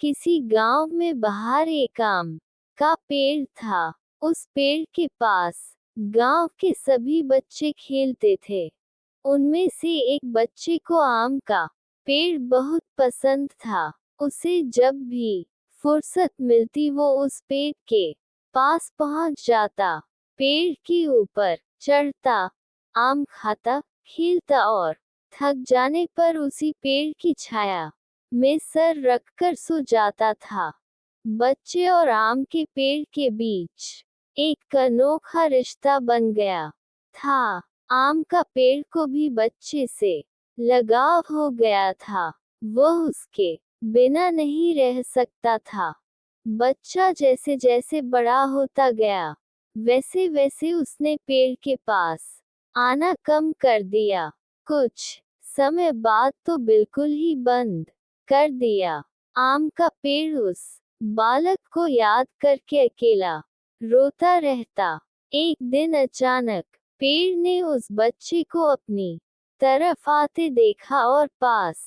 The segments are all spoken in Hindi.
किसी गांव में बाहर एक आम का पेड़ था। उस पेड़ के पास गांव के सभी बच्चे खेलते थे। उनमें से एक बच्चे को आम का पेड़ बहुत पसंद था। उसे जब भी फुर्सत मिलती वो उस पेड़ के पास पहुंच जाता, पेड़ के ऊपर चढ़ता, आम खाता, खेलता और थक जाने पर उसी पेड़ की छाया में सर रखकर सो जाता था। बच्चे और आम के पेड़ के बीच एक अनोखा रिश्ता बन गया था। आम का पेड़ को भी बच्चे से लगाव हो गया था। वह उसके बिना नहीं रह सकता था। बच्चा जैसे जैसे बड़ा होता गया, वैसे वैसे उसने पेड़ के पास आना कम कर दिया। कुछ समय बाद तो बिल्कुल ही बंद कर दिया। आम का पेड़ उस बालक को याद करके अकेला रोता रहता। एक दिन अचानक पेड़ ने उस बच्चे को अपनी तरफ आते देखा और पास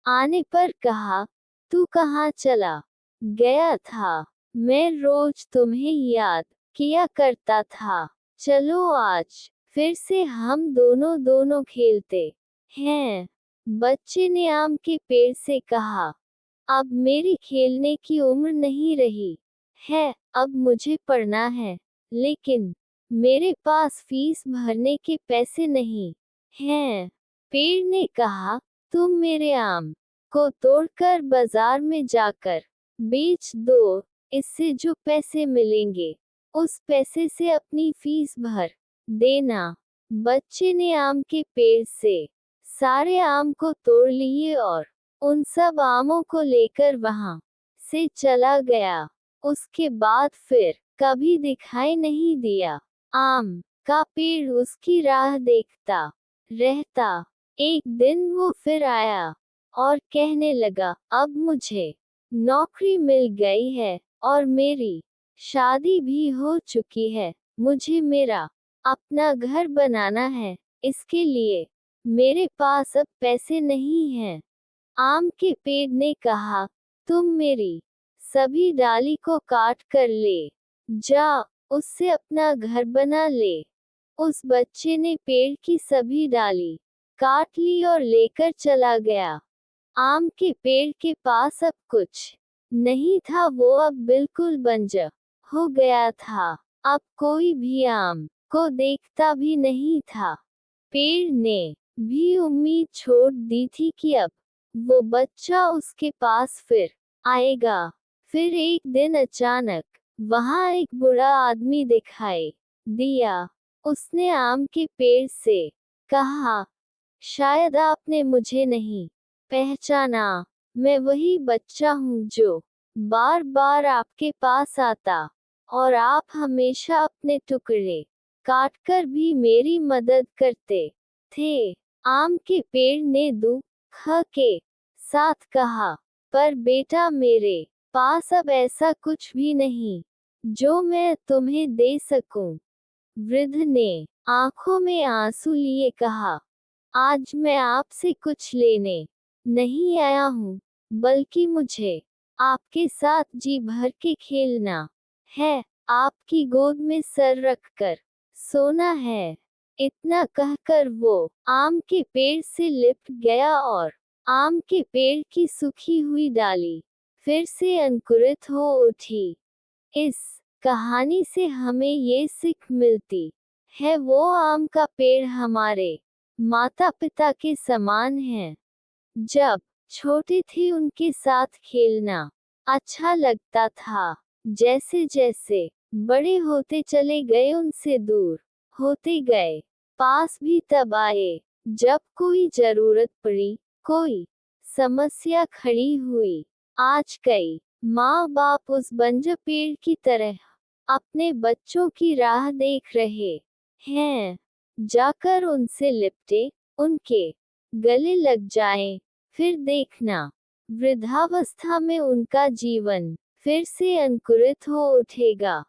आने पर कहा, तू कहाँ चला गया था? मैं रोज तुम्हें याद किया करता था। चलो आज फिर से हम दोनों दोनों खेलते हैं। बच्चे ने आम के पेड़ से कहा, अब मेरी खेलने की उम्र नहीं रही है, अब मुझे पढ़ना है, लेकिन मेरे पास फीस भरने के पैसे नहीं हैं। पेड़ ने कहा, तुम मेरे आम को तोड़कर बाजार में जाकर बेच दो। इससे जो पैसे मिलेंगे, उस पैसे से अपनी फीस भर देना। बच्चे ने आम के पेड़ से सारे आम को तोड़ लिए और उन सब आमों को लेकर वहां से चला गया। उसके बाद फिर कभी दिखाई नहीं दिया। आम का पेड़ उसकी राह देखता रहता। एक दिन वो फिर आया और कहने लगा, अब मुझे नौकरी मिल गई है और मेरी शादी भी हो चुकी है। मुझे मेरा अपना घर बनाना है, इसके लिए मेरे पास अब पैसे नहीं हैं। आम के पेड़ ने कहा, तुम मेरी सभी डाली को काट कर ले जा, उससे अपना घर बना ले। उस बच्चे ने पेड़ की सभी डाली काट ली और लेकर चला गया। आम के पेड़ के पास अब कुछ नहीं था, वो अब बिल्कुल बंजर हो गया था। अब कोई भी आम को देखता भी नहीं था। पेड़ ने भी उम्मीद छोड़ दी थी कि अब वो बच्चा उसके पास फिर आएगा। फिर एक दिन अचानक वहां एक बूढ़ा आदमी दिखाई दिया। उसने आम के पेड़ से कहा, शायद आपने मुझे नहीं पहचाना। मैं वही बच्चा हूँ जो बार बार आपके पास आता और आप हमेशा अपने टुकड़े काटकर भी मेरी मदद करते थे। आम के पेड़ ने दुख के साथ कहा, पर बेटा मेरे पास अब ऐसा कुछ भी नहीं जो मैं तुम्हें दे सकूं। वृद्ध ने आंखों में आंसू लिए कहा, आज मैं आपसे कुछ लेने नहीं आया हूँ, बल्कि मुझे आपके साथ जी भर के खेलना है, आपकी गोद में सर रखकर सोना है। इतना कहकर वो आम के पेड़ से लिपट गया और आम के पेड़ की सूखी हुई डाली फिर से अंकुरित हो उठी। इस कहानी से हमें ये सीख मिलती है, वो आम का पेड़ हमारे माता पिता के समान है। जब छोटे थे उनके साथ खेलना अच्छा लगता था। जैसे जैसे बड़े होते चले गए उनसे दूर होते गए। पास भी तब आए जब कोई जरूरत पड़ी, कोई समस्या खड़ी हुई। आज कई माँ बाप उस बंजर पेड़ की तरह अपने बच्चों की राह देख रहे हैं, जाकर उनसे लिपटे, उनके गले लग जाएं। फिर देखना, वृद्धावस्था में उनका जीवन फिर से अंकुरित हो उठेगा।